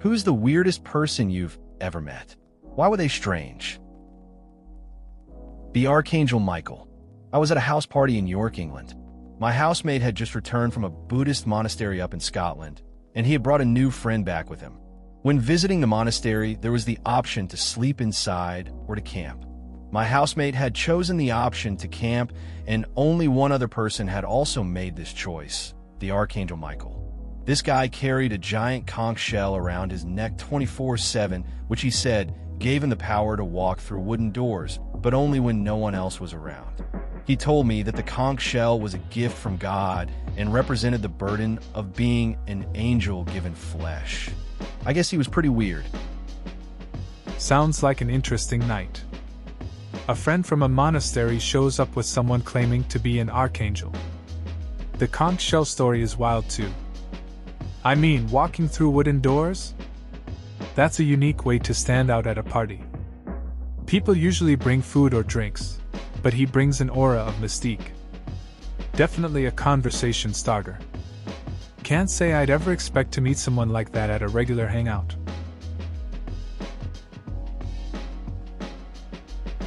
Who's the weirdest person you've ever met? Why were they strange? The Archangel Michael. I was at a house party in York, England. My housemate had just returned from a Buddhist monastery up in Scotland, and he had brought a new friend back with him. When visiting the monastery, there was the option to sleep inside or to camp. My housemate had chosen the option to camp, and only one other person had also made this choice, the Archangel Michael. This guy carried a giant conch shell around his neck 24/7, which he said gave him the power to walk through wooden doors, but only when no one else was around. He told me that the conch shell was a gift from God and represented the burden of being an angel given flesh. I guess he was pretty weird. Sounds like an interesting night. A friend from a monastery shows up with someone claiming to be an archangel. The conch shell story is wild too. I mean, walking through wooden doors? That's a unique way to stand out at a party. People usually bring food or drinks, but he brings an aura of mystique. Definitely a conversation starter. Can't say I'd ever expect to meet someone like that at a regular hangout.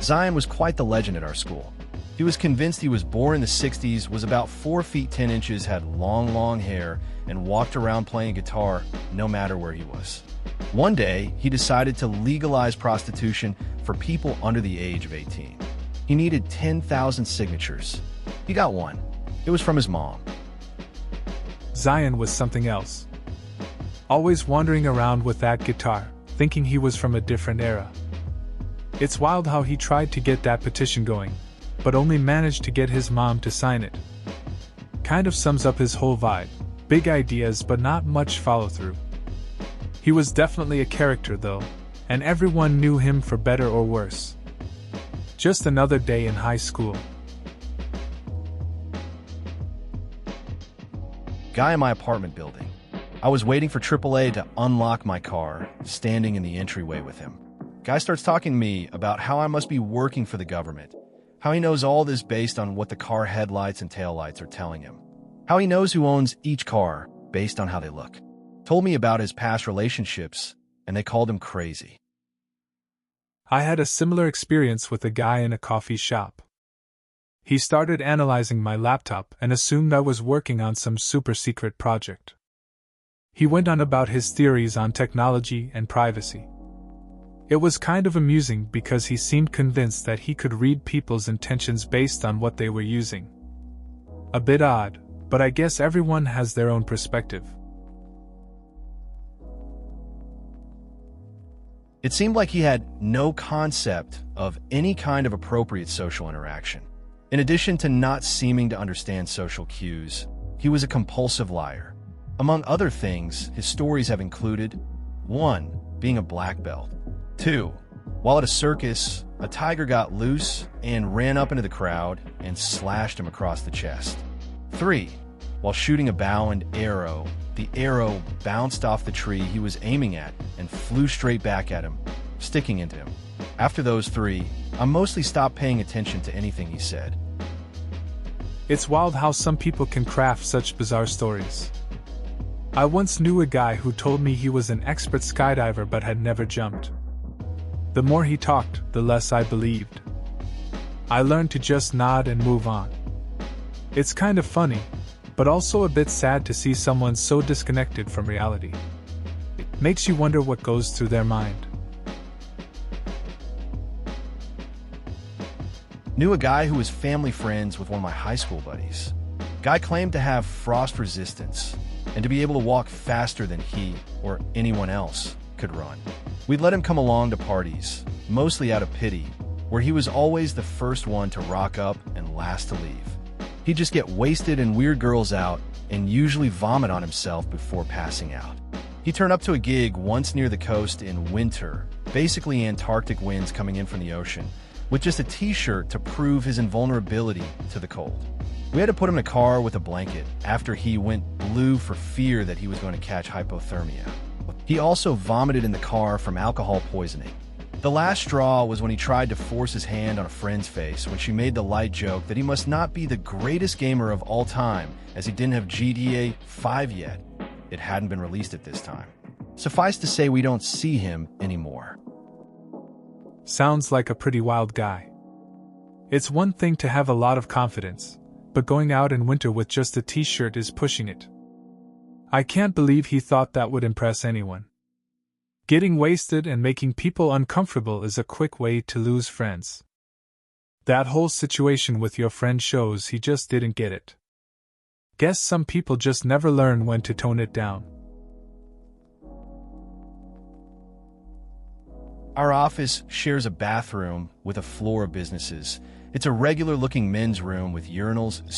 Zion was quite the legend at our school. He was convinced he was born in the 60s, was about 4 feet 10 inches, had long hair, and walked around playing guitar no matter where he was. One day, he decided to legalize prostitution for people under the age of 18. He needed 10,000 signatures. He got one. It was from his mom. Zion was something else. Always wandering around with that guitar, thinking he was from a different era. It's wild how he tried to get that petition going, but only managed to get his mom to sign it. Kind of sums up his whole vibe. Big ideas but not much follow-through. He was definitely a character though, and everyone knew him for better or worse. Just another day in high school. Guy in my apartment building. I was waiting for AAA to unlock my car, standing in the entryway with him. Guy starts talking to me about how I must be working for the government, how he knows all this based on what the car headlights and taillights are telling him, how he knows who owns each car based on how they look. Told me about his past relationships, and they called him crazy. I had a similar experience with a guy in a coffee shop. He started analyzing my laptop and assumed I was working on some super secret project. He went on about his theories on technology and privacy. It was kind of amusing because he seemed convinced that he could read people's intentions based on what they were using. A bit odd, but I guess everyone has their own perspective. It seemed like he had no concept of any kind of appropriate social interaction. In addition to not seeming to understand social cues, he was a compulsive liar. Among other things, his stories have included 1. Being a black belt. 2. While at a circus, a tiger got loose and ran up into the crowd and slashed him across the chest. 3. While shooting a bow and arrow, the arrow bounced off the tree he was aiming at and flew straight back at him, sticking into him. After those 3, I mostly stopped paying attention to anything he said. It's wild how some people can craft such bizarre stories. I once knew a guy who told me he was an expert skydiver but had never jumped. The more he talked, the less I believed. I learned to just nod and move on. It's kind of funny, but also a bit sad to see someone so disconnected from reality. Makes you wonder what goes through their mind. Knew a guy who was family friends with one of my high school buddies. Guy claimed to have frost resistance and to be able to walk faster than he or anyone else could run. We'd let him come along to parties, mostly out of pity, where he was always the first one to rock up and last to leave. He'd just get wasted and weird girls out and usually vomit on himself before passing out. He turned up to a gig once near the coast in winter, basically Antarctic winds coming in from the ocean, with just a t-shirt to prove his invulnerability to the cold. We had to put him in a car with a blanket after he went blue for fear that he was going to catch hypothermia. He also vomited in the car from alcohol poisoning. The last straw was when he tried to force his hand on a friend's face when she made the light joke that he must not be the greatest gamer of all time as he didn't have GTA 5 yet. It hadn't been released at this time. Suffice to say, we don't see him anymore. Sounds like a pretty wild guy. It's one thing to have a lot of confidence, but going out in winter with just a t-shirt is pushing it. I can't believe he thought that would impress anyone. Getting wasted and making people uncomfortable is a quick way to lose friends. That whole situation with your friend shows he just didn't get it. Guess some people just never learn when to tone it down. Our office shares a bathroom with a floor of businesses. It's a regular-looking men's room with urinals,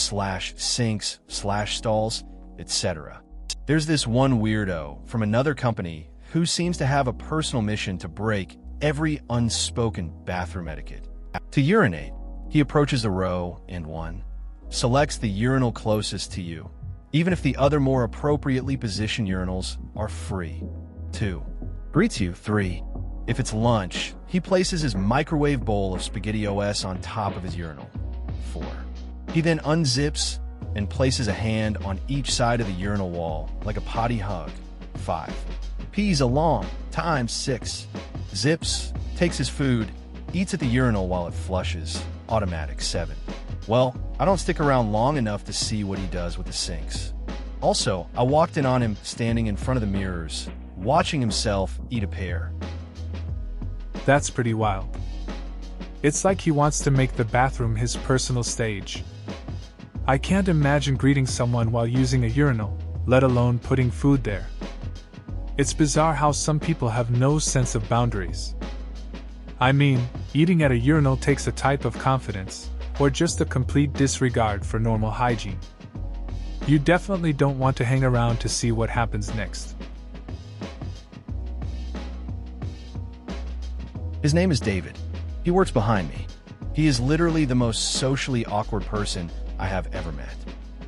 sinks, stalls, etc. There's this one weirdo from another company who seems to have a personal mission to break every unspoken bathroom etiquette. To urinate, he approaches a row and one, selects the urinal closest to you, even if the other more appropriately positioned urinals are free. 2. Greets you. 3. If it's lunch, he places his microwave bowl of SpaghettiOs on top of his urinal. 4. He then unzips and places a hand on each side of the urinal wall, like a potty hug. 5. Pees along, times 6. Zips, takes his food, eats at the urinal while it flushes. Automatic. 7. Well, I don't stick around long enough to see what he does with the sinks. Also, I walked in on him standing in front of the mirrors, watching himself eat a pear. That's pretty wild. It's like he wants to make the bathroom his personal stage. I can't imagine greeting someone while using a urinal, let alone putting food there. It's bizarre how some people have no sense of boundaries. I mean, eating at a urinal takes a type of confidence, or just a complete disregard for normal hygiene. You definitely don't want to hang around to see what happens next. His name is David. He works behind me. He is literally the most socially awkward person I have ever met.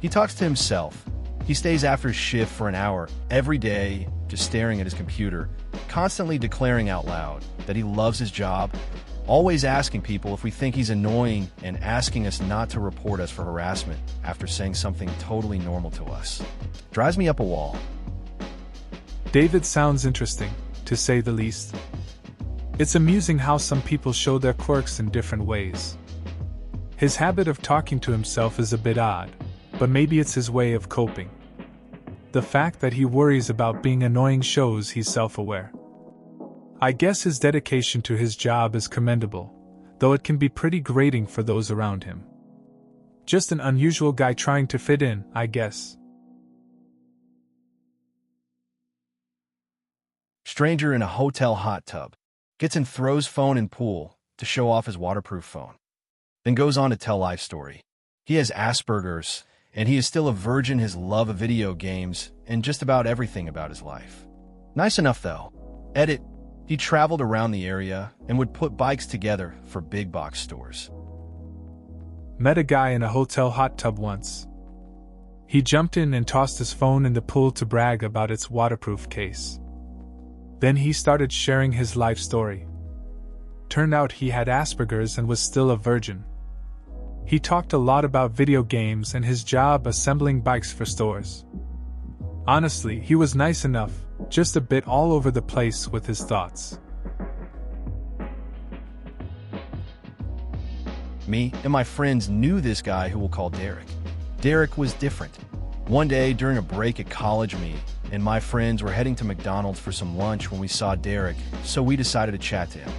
He talks to himself. He stays after his shift for an hour every day, just staring at his computer, constantly declaring out loud that he loves his job, always asking people if we think he's annoying and asking us not to report us for harassment after saying something totally normal to us. Drives me up a wall. David sounds interesting, to say the least. It's amusing how some people show their quirks in different ways. His habit of talking to himself is a bit odd, but maybe it's his way of coping. The fact that he worries about being annoying shows he's self-aware. I guess his dedication to his job is commendable, though it can be pretty grating for those around him. Just an unusual guy trying to fit in, I guess. Stranger in a hotel hot tub. Gets in throws phone in pool to show off his waterproof phone. Then goes on to tell life story. He has Asperger's, and he is still a virgin his love of video games and just about everything about his life. Nice enough though. Edit, he traveled around the area and would put bikes together for big box stores. Met a guy in a hotel hot tub once. He jumped in and tossed his phone in the pool to brag about its waterproof case. Then he started sharing his life story. Turned out he had Asperger's and was still a virgin. He talked a lot about video games and his job assembling bikes for stores. Honestly, he was nice enough, just a bit all over the place with his thoughts. Me and my friends knew this guy who we'll call Derek. Derek was different. One day during a break at college, me and my friends were heading to McDonald's for some lunch when we saw Derek, so we decided to chat to him.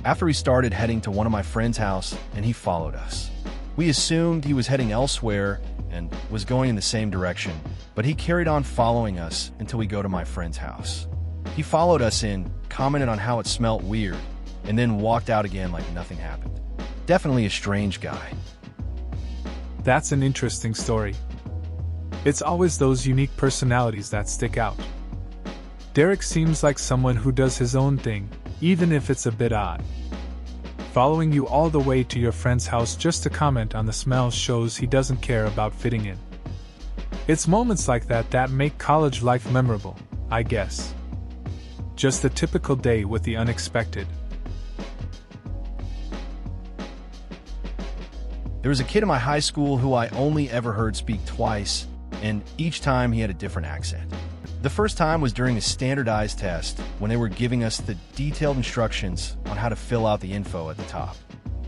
After we started heading to one of my friend's house, and he followed us. We assumed he was heading elsewhere and was going in the same direction, but he carried on following us until we go to my friend's house. He followed us in, commented on how it smelled weird, and then walked out again like nothing happened. Definitely a strange guy. That's an interesting story. It's always those unique personalities that stick out. Derek seems like someone who does his own thing, even if it's a bit odd. Following you all the way to your friend's house just to comment on the smell shows he doesn't care about fitting in. It's moments like that that make college life memorable, I guess. Just a typical day with the unexpected. There was a kid in my high school who I only ever heard speak twice, and each time he had a different accent. The first time was during a standardized test when they were giving us the detailed instructions on how to fill out the info at the top.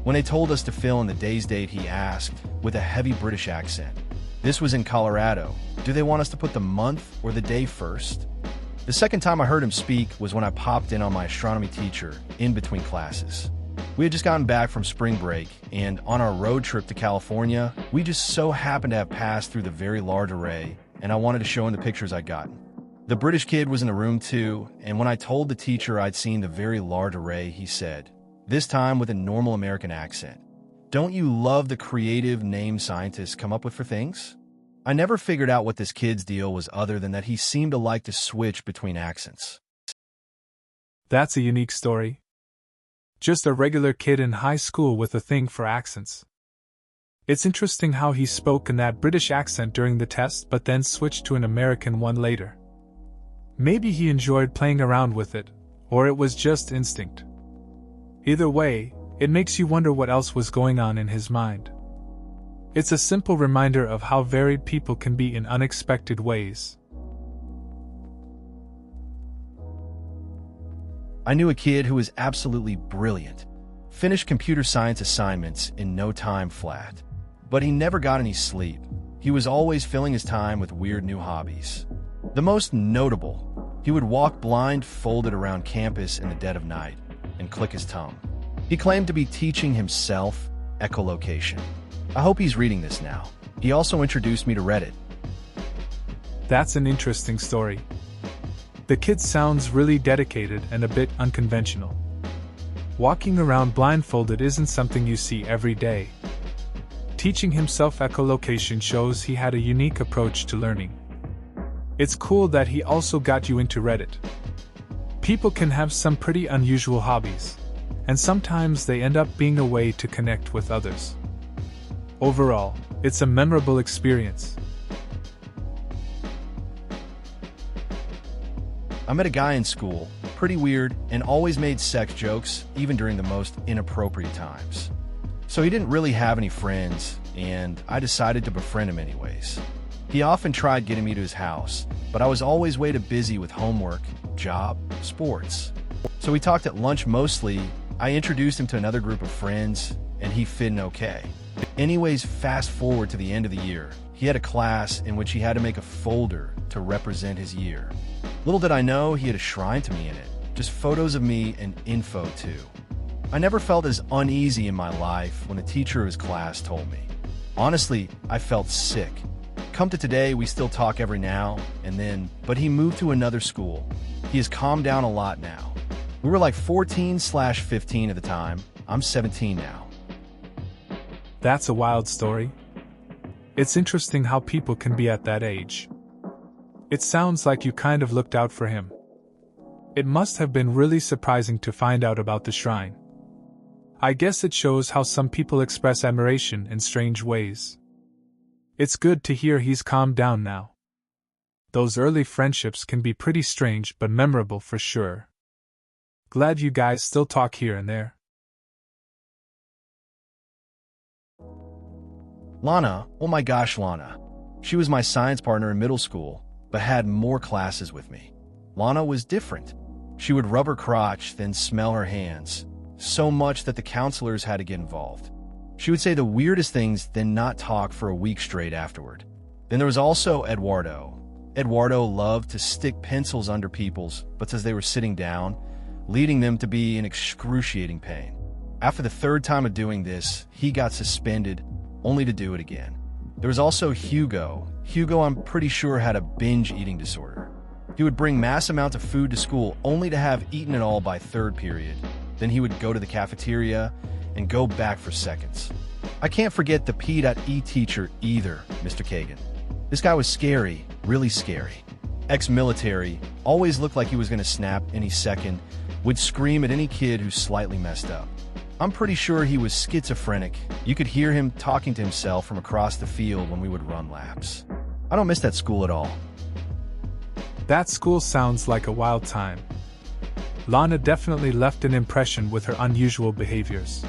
When they told us to fill in the day's date, he asked, with a heavy British accent, "This was in Colorado. Do they want us to put the month or the day first?" The second time I heard him speak was when I popped in on my astronomy teacher in between classes. We had just gotten back from spring break, and on our road trip to California, we just so happened to have passed through the very large array, and I wanted to show him the pictures I'd gotten. The British kid was in the room too, and when I told the teacher I'd seen the very large array, he said, this time with a normal American accent, "Don't you love the creative names scientists come up with for things?" I never figured out what this kid's deal was other than that he seemed to like to switch between accents. That's a unique story. Just a regular kid in high school with a thing for accents. It's interesting how he spoke in that British accent during the test but then switched to an American one later. Maybe he enjoyed playing around with it, or it was just instinct. Either way, it makes you wonder what else was going on in his mind. It's a simple reminder of how varied people can be in unexpected ways. I knew a kid who was absolutely brilliant. Finished computer science assignments in no time flat. But he never got any sleep. He was always filling his time with weird new hobbies. The most notable, he would walk blindfolded around campus in the dead of night and click his tongue. He claimed to be teaching himself echolocation. I hope he's reading this now. He also introduced me to Reddit. That's an interesting story. The kid sounds really dedicated and a bit unconventional. Walking around blindfolded isn't something you see every day. Teaching himself echolocation shows he had a unique approach to learning. It's cool that he also got you into Reddit. People can have some pretty unusual hobbies, and sometimes they end up being a way to connect with others. Overall, it's a memorable experience. I met a guy in school, pretty weird, and always made sex jokes, even during the most inappropriate times. So he didn't really have any friends, and I decided to befriend him anyways. He often tried getting me to his house, but I was always way too busy with homework, job, sports. So we talked at lunch mostly. I introduced him to another group of friends, and he fit in okay. Anyways, fast forward to the end of the year. He had a class in which he had to make a folder to represent his year. Little did I know he had a shrine to me in it, just photos of me and info too. I never felt as uneasy in my life when the teacher of his class told me. Honestly, I felt sick. Come to today, we still talk every now and then, but he moved to another school. He has calmed down a lot now. We were like 14/15 at the time. I'm 17 now. That's a wild story. It's interesting how people can be at that age. It sounds like you kind of looked out for him. It must have been really surprising to find out about the shrine. I guess it shows how some people express admiration in strange ways. It's good to hear he's calmed down now. Those early friendships can be pretty strange but memorable for sure. Glad you guys still talk here and there. Lana, oh my gosh, Lana. She was my science partner in middle school, but had more classes with me. Lana was different. She would rub her crotch, then smell her hands, so much that the counselors had to get involved. She would say the weirdest things, then not talk for a week straight afterward. Then there was also Eduardo. Eduardo loved to stick pencils under people's butts as they were sitting down, leading them to be in excruciating pain. After the third time of doing this, he got suspended, only to do it again. There was also Hugo. Hugo, I'm pretty sure, had a binge eating disorder. He would bring mass amounts of food to school only to have eaten it all by third period. Then he would go to the cafeteria and go back for seconds. I can't forget the P.E teacher either, Mr. Kagan. This guy was scary, really scary. Ex-military, always looked like he was going to snap any second, would scream at any kid who slightly messed up. I'm pretty sure he was schizophrenic. You could hear him talking to himself from across the field when we would run laps. I don't miss that school at all. That school sounds like a wild time. Lana definitely left an impression with her unusual behaviors.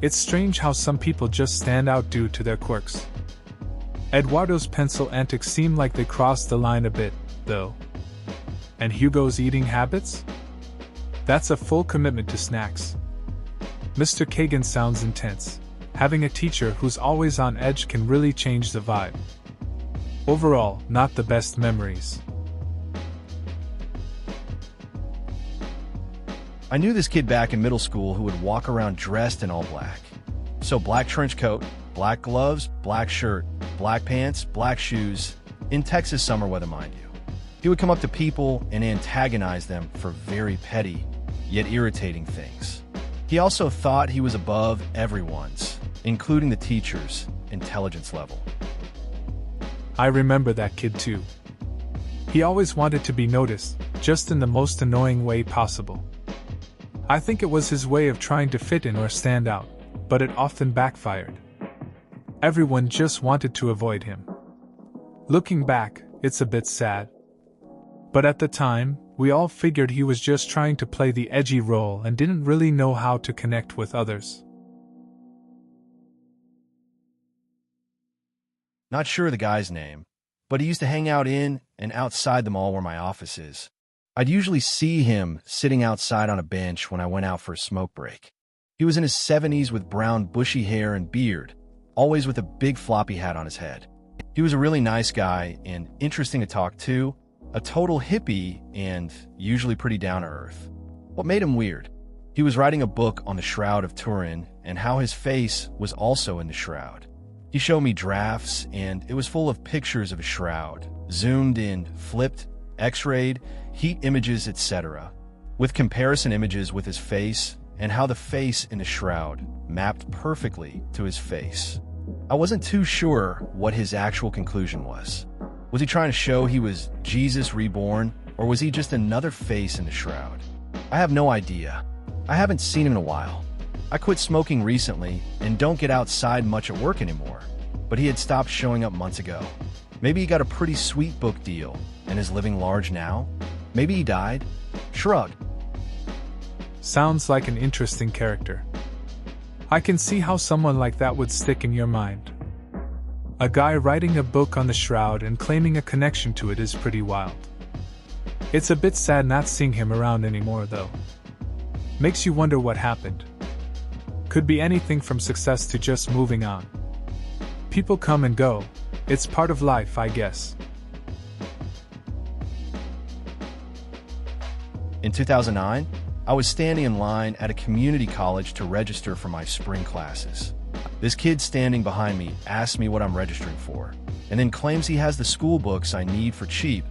It's strange how some people just stand out due to their quirks. Eduardo's pencil antics seem like they crossed the line a bit, though. And Hugo's eating habits? That's a full commitment to snacks. Mr. Kagan sounds intense. Having a teacher who's always on edge can really change the vibe. Overall, not the best memories. I knew this kid back in middle school who would walk around dressed in all black. So black trench coat, black gloves, black shirt, black pants, black shoes, in Texas summer weather, mind you. He would come up to people and antagonize them for very petty, yet irritating things. He also thought he was above everyone's, including the teacher's, intelligence level. I remember that kid too. He always wanted to be noticed, just in the most annoying way possible. I think it was his way of trying to fit in or stand out, but it often backfired. Everyone just wanted to avoid him. Looking back, it's a bit sad. But at the time, we all figured he was just trying to play the edgy role and didn't really know how to connect with others. Not sure the guy's name, but he used to hang out in and outside the mall where my office is. I'd usually see him sitting outside on a bench when I went out for a smoke break. He was in his 70s with brown bushy hair and beard, always with a big floppy hat on his head. He was a really nice guy and interesting to talk to, a total hippie and usually pretty down-to-earth. What made him weird? He was writing a book on the Shroud of Turin and how his face was also in the shroud. He showed me drafts and it was full of pictures of a shroud, zoomed in, flipped, x-rayed, heat images, etc., with comparison images with his face and how the face in the shroud mapped perfectly to his face. I wasn't too sure what his actual conclusion was. Was he trying to show he was Jesus reborn, or was he just another face in the shroud? I have no idea. I haven't seen him in a while. I quit smoking recently and don't get outside much at work anymore, but he had stopped showing up months ago. Maybe he got a pretty sweet book deal and is living large now. Maybe he died. Shrug. Sounds like an interesting character. I can see how someone like that would stick in your mind. A guy writing a book on the shroud and claiming a connection to it is pretty wild. It's a bit sad not seeing him around anymore, though. Makes you wonder what happened. Could be anything from success to just moving on. People come and go. It's part of life, I guess. In 2009, I was standing in line at a community college to register for my spring classes. This kid standing behind me asks me what I'm registering for, and then claims he has the school books I need for cheap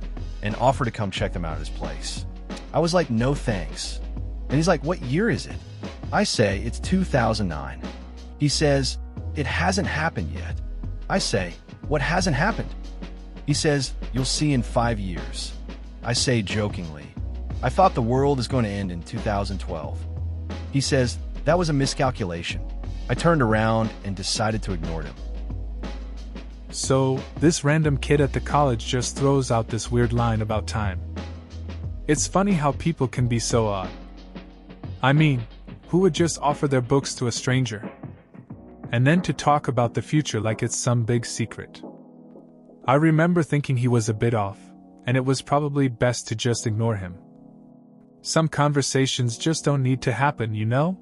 and offer to come check them out at his place. I was like, no thanks. And he's like, what year is it? I say, it's 2009. He says, it hasn't happened yet. I say, what hasn't happened? He says, you'll see in 5 years. I say jokingly, I thought the world is going to end in 2012. He says, that was a miscalculation. I turned around and decided to ignore him. So, this random kid at the college just throws out this weird line about time. It's funny how people can be so odd. I mean, who would just offer their books to a stranger? And then to talk about the future like it's some big secret. I remember thinking he was a bit off, and it was probably best to just ignore him. Some conversations just don't need to happen, you know?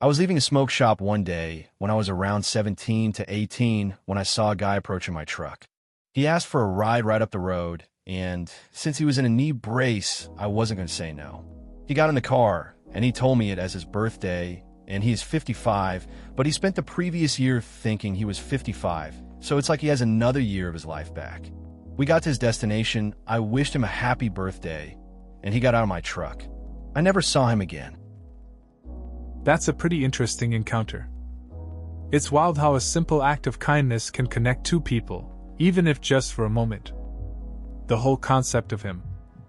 I was leaving a smoke shop one day when I was around 17 to 18 when I saw a guy approaching my truck. He asked for a ride right up the road, and since he was in a knee brace, I wasn't going to say no. He got in the car, and he told me it as his birthday, and he is 55, but he spent the previous year thinking he was 55, so it's like he has another year of his life back. We got to his destination, I wished him a happy birthday, and he got out of my truck. I never saw him again. That's a pretty interesting encounter. It's wild how a simple act of kindness can connect two people, even if just for a moment. The whole concept of him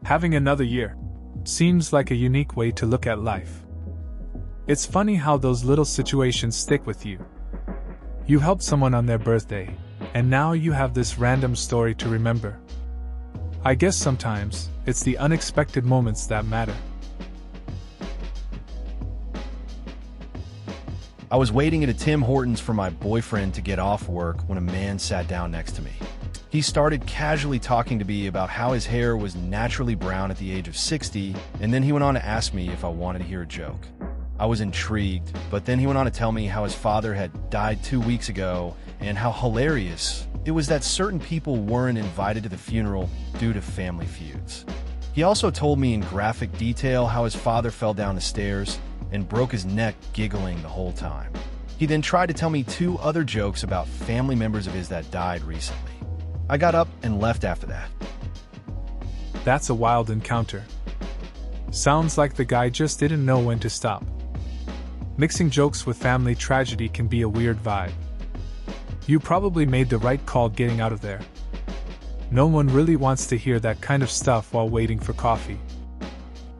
having another year seems like a unique way to look at life. It's funny how those little situations stick with you. You helped someone on their birthday, and now you have this random story to remember. I guess sometimes it's the unexpected moments that matter. I was waiting at a Tim Hortons for my boyfriend to get off work when a man sat down next to me. He started casually talking to me about how his hair was naturally brown at the age of 60, and then he went on to ask me if I wanted to hear a joke. I was intrigued, but then he went on to tell me how his father had died 2 weeks ago and how hilarious it was that certain people weren't invited to the funeral due to family feuds. He also told me in graphic detail how his father fell down the stairs and broke his neck giggling the whole time. He then tried to tell me 2 other jokes about family members of his that died recently. I got up and left after that. That's a wild encounter. Sounds like the guy just didn't know when to stop. Mixing jokes with family tragedy can be a weird vibe. You probably made the right call getting out of there. No one really wants to hear that kind of stuff while waiting for coffee.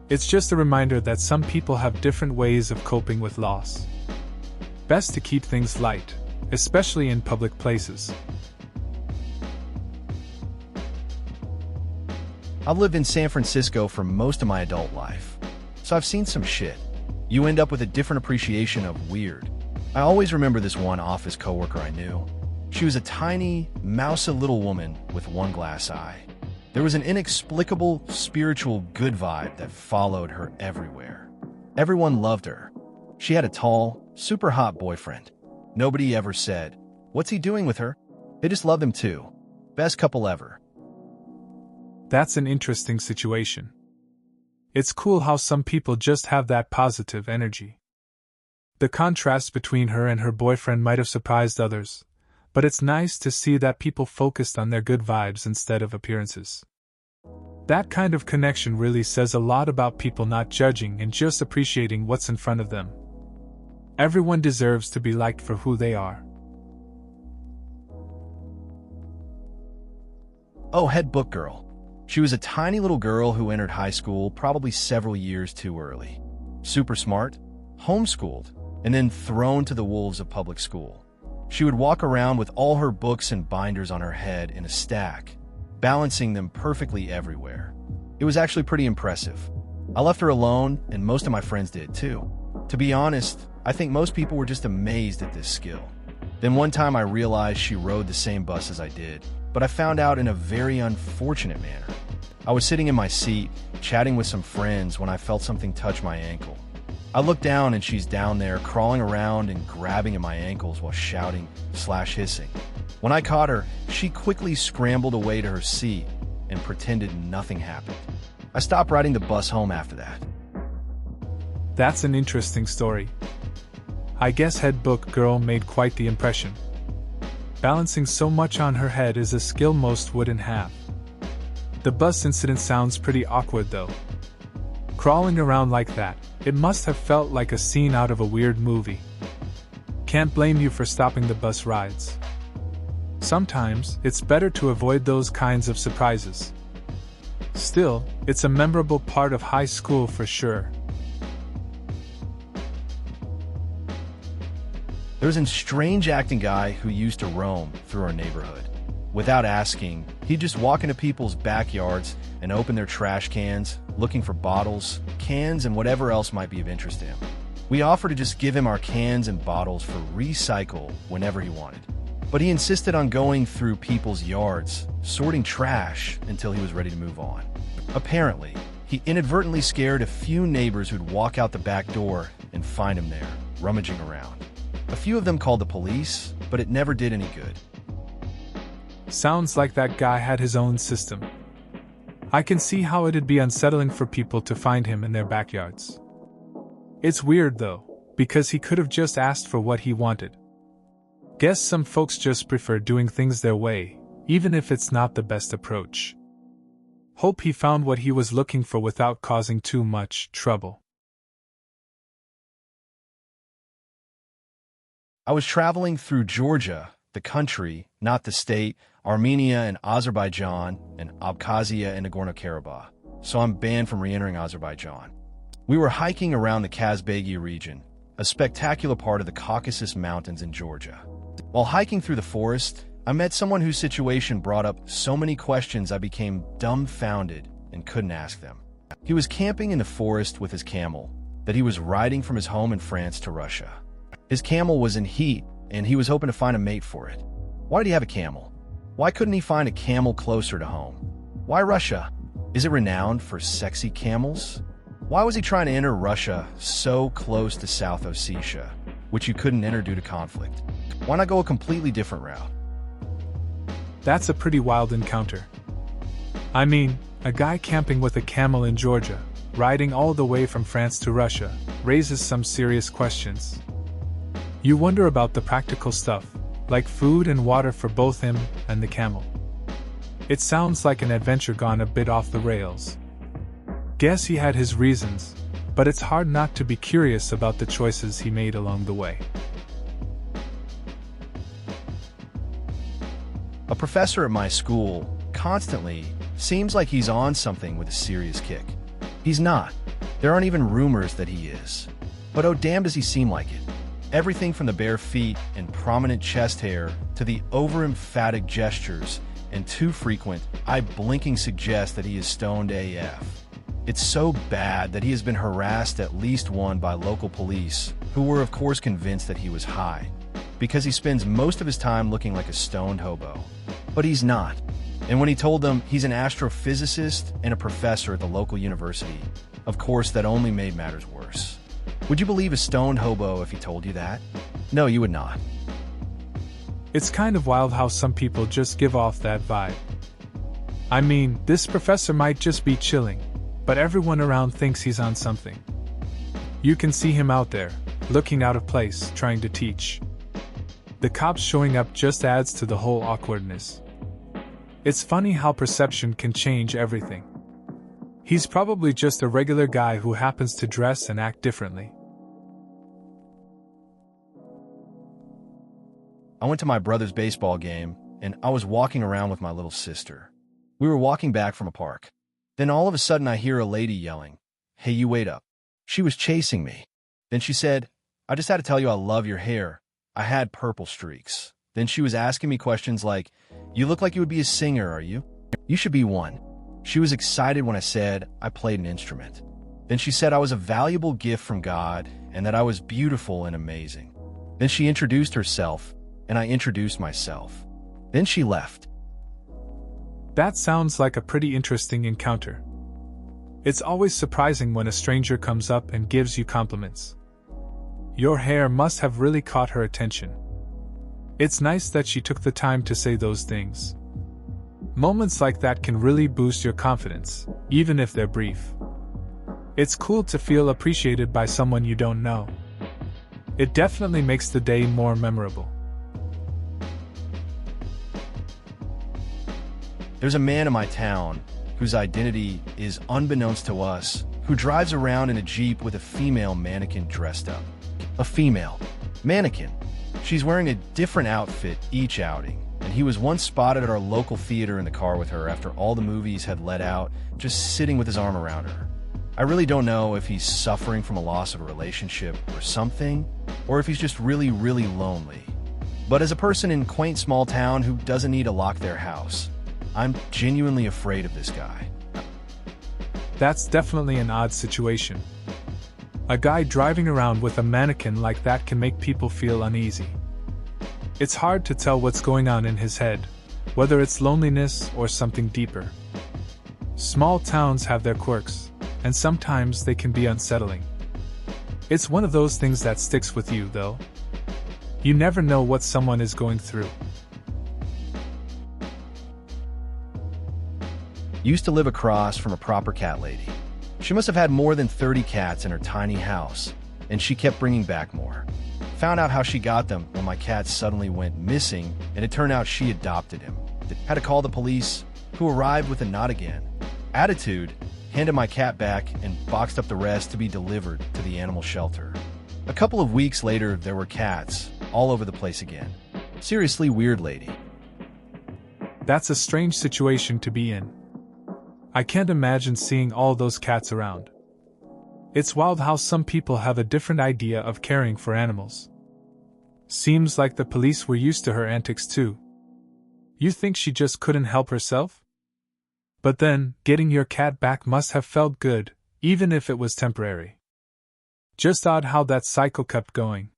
It's just a reminder that some people have different ways of coping with loss. Best to keep things light, especially in public places. I've lived in San Francisco for most of my adult life, so I've seen some shit. You end up with a different appreciation of weird. I always remember this one office coworker I knew. She was a tiny, mousy little woman with one glass eye. There was an inexplicable, spiritual good vibe that followed her everywhere. Everyone loved her. She had a tall, super hot boyfriend. Nobody ever said, "What's he doing with her?" They just loved him too. Best couple ever. That's an interesting situation. It's cool how some people just have that positive energy. The contrast between her and her boyfriend might have surprised others, but it's nice to see that people focused on their good vibes instead of appearances. That kind of connection really says a lot about people not judging and just appreciating what's in front of them. Everyone deserves to be liked for who they are. Oh, head book girl. She was a tiny little girl who entered high school probably several years too early. Super smart, homeschooled, and then thrown to the wolves of public school. She would walk around with all her books and binders on her head in a stack, balancing them perfectly everywhere. It was actually pretty impressive. I left her alone, and most of my friends did too. To be honest, I think most people were just amazed at this skill. Then one time I realized she rode the same bus as I did, but I found out in a very unfortunate manner. I was sitting in my seat, chatting with some friends when I felt something touch my ankle. I looked down and she's down there, crawling around and grabbing at my ankles while shouting/hissing. When I caught her, she quickly scrambled away to her seat and pretended nothing happened. I stopped riding the bus home after that. That's an interesting story. I guess head book girl made quite the impression. Balancing so much on her head is a skill most wouldn't have. The bus incident sounds pretty awkward though. Crawling around like that, it must have felt like a scene out of a weird movie. Can't blame you for stopping the bus rides. Sometimes, it's better to avoid those kinds of surprises. Still, it's a memorable part of high school for sure. There's a strange acting guy who used to roam through our neighborhood. Without asking, he'd just walk into people's backyards and open their trash cans, looking for bottles, cans, and whatever else might be of interest to him. We offered to just give him our cans and bottles for recycle whenever he wanted. But he insisted on going through people's yards, sorting trash until he was ready to move on. Apparently, he inadvertently scared a few neighbors who'd walk out the back door and find him there, rummaging around. A few of them called the police, but it never did any good. Sounds like that guy had his own system. I can see how it'd be unsettling for people to find him in their backyards. It's weird though, because he could have just asked for what he wanted. Guess some folks just prefer doing things their way, even if it's not the best approach. Hope he found what he was looking for without causing too much trouble. I was traveling through Georgia, the country, not the state, Armenia and Azerbaijan, and Abkhazia and Nagorno-Karabakh, so I'm banned from re-entering Azerbaijan. We were hiking around the Kazbegi region, a spectacular part of the Caucasus Mountains in Georgia. While hiking through the forest, I met someone whose situation brought up so many questions I became dumbfounded and couldn't ask them. He was camping in the forest with his camel that he was riding from his home in France to Russia. His camel was in heat, and he was hoping to find a mate for it. Why did he have a camel? Why couldn't he find a camel closer to home? Why Russia? Is it renowned for sexy camels? Why was he trying to enter Russia so close to South Ossetia, which you couldn't enter due to conflict? Why not go a completely different route? That's a pretty wild encounter. I mean, a guy camping with a camel in Georgia, riding all the way from France to Russia, raises some serious questions. You wonder about the practical stuff, like food and water for both him and the camel. It sounds like an adventure gone a bit off the rails. Guess he had his reasons, but it's hard not to be curious about the choices he made along the way. A professor at my school constantly seems like he's on something with a serious kick. He's not. There aren't even rumors that he is. But oh damn does he seem like it. Everything from the bare feet and prominent chest hair to the over-emphatic gestures and too frequent eye-blinking suggests that he is stoned AF. It's so bad that he has been harassed at least once by local police, who were of course convinced that he was high, because he spends most of his time looking like a stoned hobo. But he's not. And when he told them he's an astrophysicist and a professor at the local university, of course that only made matters worse. Would you believe a stoned hobo if he told you that? No, you would not. It's kind of wild how some people just give off that vibe. I mean, this professor might just be chilling, but everyone around thinks he's on something. You can see him out there, looking out of place, trying to teach. The cops showing up just adds to the whole awkwardness. It's funny how perception can change everything. He's probably just a regular guy who happens to dress and act differently. I went to my brother's baseball game, and I was walking around with my little sister. We were walking back from a park. Then all of a sudden I hear a lady yelling, "Hey, you wait up." She was chasing me. Then she said, "I just had to tell you I love your hair. I had purple streaks." Then she was asking me questions like, "You look like you would be a singer, are you? You should be one." She was excited when I said I played an instrument. Then she said I was a valuable gift from God and that I was beautiful and amazing. Then she introduced herself, and I introduced myself. Then she left. That sounds like a pretty interesting encounter. It's always surprising when a stranger comes up and gives you compliments. Your hair must have really caught her attention. It's nice that she took the time to say those things. Moments like that can really boost your confidence, even if they're brief. It's cool to feel appreciated by someone you don't know. It definitely makes the day more memorable. There's a man in my town whose identity is unbeknownst to us, who drives around in a Jeep with a female mannequin dressed up. A female mannequin. She's wearing a different outfit each outing, and he was once spotted at our local theater in the car with her after all the movies had let out, just sitting with his arm around her. I really don't know if he's suffering from a loss of a relationship or something, or if he's just really, really lonely. But as a person in quaint small town who doesn't need to lock their house, I'm genuinely afraid of this guy. That's definitely an odd situation. A guy driving around with a mannequin like that can make people feel uneasy. It's hard to tell what's going on in his head, whether it's loneliness or something deeper. Small towns have their quirks, and sometimes they can be unsettling. It's one of those things that sticks with you, though. You never know what someone is going through. Used to live across from a proper cat lady. She must have had more than 30 cats in her tiny house, and she kept bringing back more. Found out how she got them when my cat suddenly went missing, and it turned out she adopted him. Had to call the police, who arrived with a not again attitude, handed my cat back, and boxed up the rest to be delivered to the animal shelter. A couple of weeks later, there were cats all over the place again. Seriously weird lady. That's a strange situation to be in. I can't imagine seeing all those cats around. It's wild how some people have a different idea of caring for animals. Seems like the police were used to her antics too. You think she just couldn't help herself? But then, getting your cat back must have felt good, even if it was temporary. Just odd how that cycle kept going.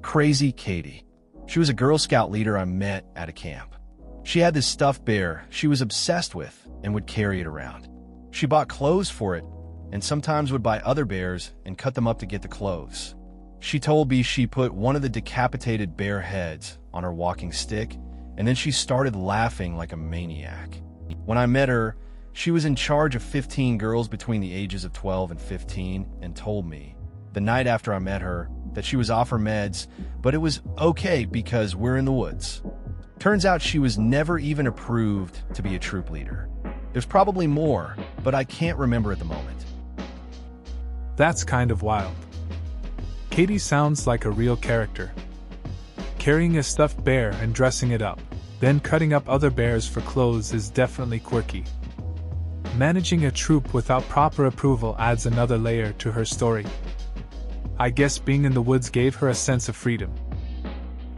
Crazy Katie. She was a Girl Scout leader I met at a camp. She had this stuffed bear she was obsessed with and would carry it around. She bought clothes for it and sometimes would buy other bears and cut them up to get the clothes. She told me she put one of the decapitated bear heads on her walking stick, and then she started laughing like a maniac. When I met her, she was in charge of 15 girls between the ages of 12 and 15 and told me, the night after I met her, that she was off her meds, but it was okay because we're in the woods. Turns out she was never even approved to be a troop leader. There's probably more, but I can't remember at the moment. That's kind of wild. Katie sounds like a real character. Carrying a stuffed bear and dressing it up, then cutting up other bears for clothes is definitely quirky. Managing a troop without proper approval adds another layer to her story. I guess being in the woods gave her a sense of freedom.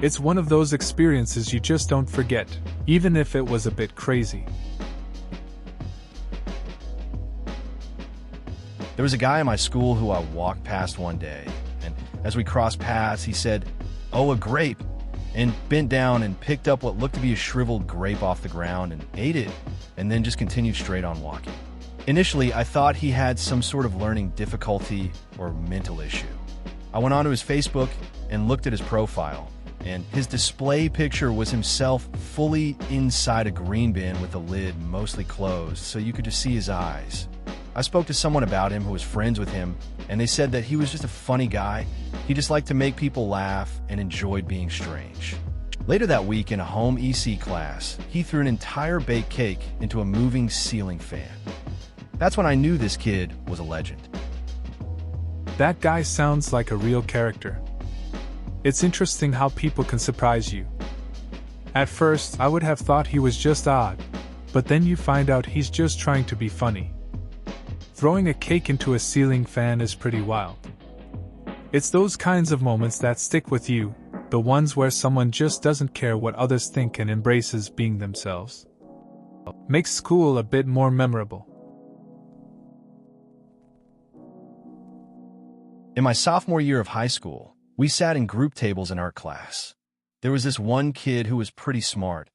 It's one of those experiences you just don't forget, even if it was a bit crazy. There was a guy in my school who I walked past one day, and as we crossed paths, he said, "Oh, a grape," and bent down and picked up what looked to be a shriveled grape off the ground and ate it, and then just continued straight on walking. Initially, I thought he had some sort of learning difficulty or mental issue. I went onto his Facebook and looked at his profile, and his display picture was himself fully inside a green bin with the lid mostly closed, so you could just see his eyes. I spoke to someone about him who was friends with him, and they said that he was just a funny guy. He just liked to make people laugh and enjoyed being strange. Later that week in a home EC class, he threw an entire baked cake into a moving ceiling fan. That's when I knew this kid was a legend. That guy sounds like a real character. It's interesting how people can surprise you. At first, I would have thought he was just odd, but then you find out he's just trying to be funny. Throwing a cake into a ceiling fan is pretty wild. It's those kinds of moments that stick with you, the ones where someone just doesn't care what others think and embraces being themselves. Makes school a bit more memorable. In my sophomore year of high school, we sat in group tables in art class. There was this one kid who was pretty smart.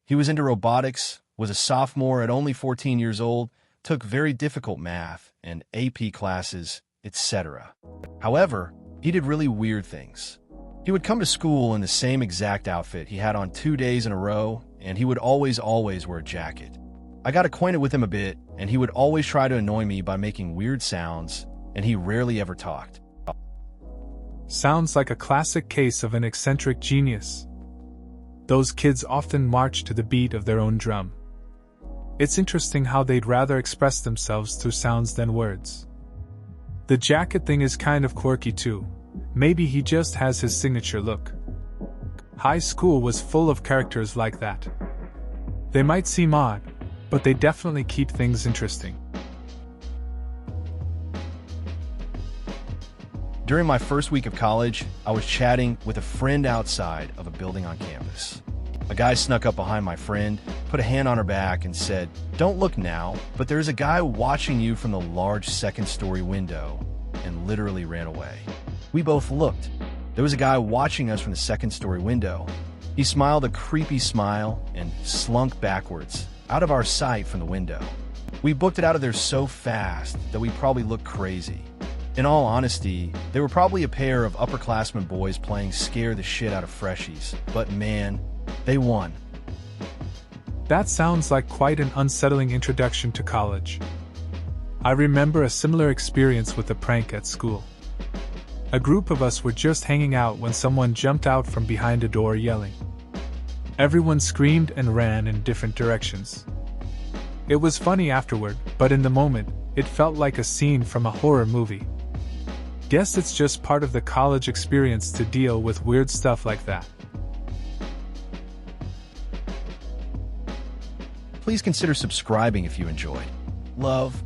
He was into robotics, was a sophomore at only 14 years old, took very difficult math and AP classes, etc. However, he did really weird things. He would come to school in the same exact outfit he had on 2 days in a row, and he would always wear a jacket. I got acquainted with him a bit, and he would always try to annoy me by making weird sounds, and he rarely ever talked. Sounds like a classic case of an eccentric genius. Those kids often march to the beat of their own drum. It's interesting how they'd rather express themselves through sounds than words. The jacket thing is kind of quirky too. Maybe he just has his signature look. High school was full of characters like that. They might seem odd, but they definitely keep things interesting. During my first week of college, I was chatting with a friend outside of a building on campus. A guy snuck up behind my friend, put a hand on her back, and said, "Don't look now, but there's a guy watching you from the large second-story window," and literally ran away. We both looked. There was a guy watching us from the second-story window. He smiled a creepy smile and slunk backwards, out of our sight from the window. We booked it out of there so fast that we probably looked crazy. In all honesty, they were probably a pair of upperclassmen boys playing scare the shit out of freshies, but man, they won. That sounds like quite an unsettling introduction to college. I remember a similar experience with a prank at school. A group of us were just hanging out when someone jumped out from behind a door yelling. Everyone screamed and ran in different directions. It was funny afterward, but in the moment, it felt like a scene from a horror movie. Guess it's just part of the college experience to deal with weird stuff like that. Please consider subscribing if you enjoyed. Love.